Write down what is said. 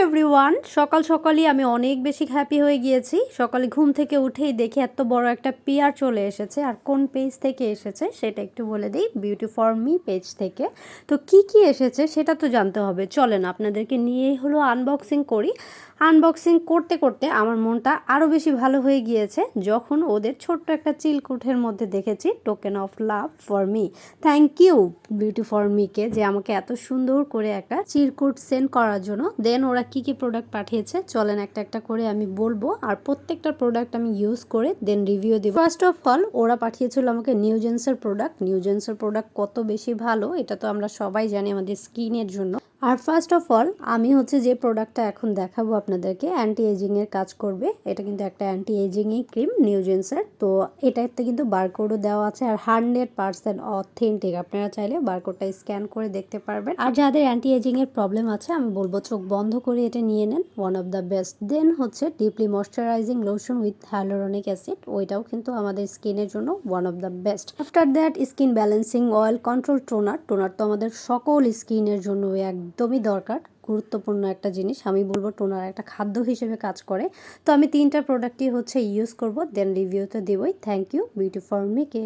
Everyone, সকাল সকালই আমি অনেক বেশি হ্যাপি হয়ে গিয়েছি। সকালে ঘুম থেকে উঠেই দেখি এত বড় একটা পিয়ার চলে এসেছে। আর কোন পেজ থেকে এসেছে সেটা একটু বলে দিই, বিউটি ফর মি পেজ থেকে। তো কি এসেছে সেটা তো জানতে হবে। চলেন আপনাদেরকে নিয়েই হলো আনবক্সিং করি। আনবক্সিং করতে করতে আমার মনটা আরও বেশি ভালো হয়ে গিয়েছে যখন ওদের ছোট্ট একটা চিলকুটের মধ্যে দেখেছি token of love for me. Thank you beauty for মিকে যে আমাকে এত সুন্দর করে একটা চিরকুট সেন্ড করার জন্য। দেন ওরা কি প্রোডাক্ট পাঠিয়েছে চলেন একটা একটা করে আমি বলবো, আর প্রত্যেকটা প্রোডাক্ট আমি ইউজ করে দেন রিভিউ দিব। ফার্স্ট অফ অল ওরা পাঠিয়েছিল আমাকে নিউজেন্সের প্রোডাক্ট। নিউজেন্সের প্রোডাক্ট কত বেশি ভালো এটা তো আমরা সবাই জানি আমাদের স্কিনের জন্য। আর ফার্স্ট অফ অল আমি হচ্ছে যে প্রোডাক্টটা এখন দেখাবো আপনাদেরকে, অ্যান্টি এজিং এর কাজ করবে। এটা কিন্তু একটা অ্যান্টি এজিং ক্রিম নিউজেন্সের। তো এটাতে কিন্তু বারকোডও দেওয়া আছে আর 100% অথেন্টিক। আপনারা চাইলে বারকোডটা স্ক্যান করে দেখতে পারবেন। আর যাদের অ্যান্টি এজিং এর প্রবলেম আছে আমি বলবো চোখ বন্ধ করে এটা নিয়ে নেন, ওয়ান অফ দ্য বেস্ট। দেন হচ্ছে deeply moisturising lotion with hyaluronic acid, ওইটাও কিন্তু আমাদের স্কিনের জন্য one of the best. After that skin balancing oil control toner. Toner তো আমাদের সকল স্কিনের জন্য একদমই দরকার, গুরুত্বপূর্ণ একটা জিনিস। আমি বলবো টোনার একটা খাদ্য হিসেবে কাজ করে। তো আমি 3টা প্রোডাক্টই হচ্ছে ইউজ করব, দেন রিভিউতে দেবই। Thank you beauty for মিকে।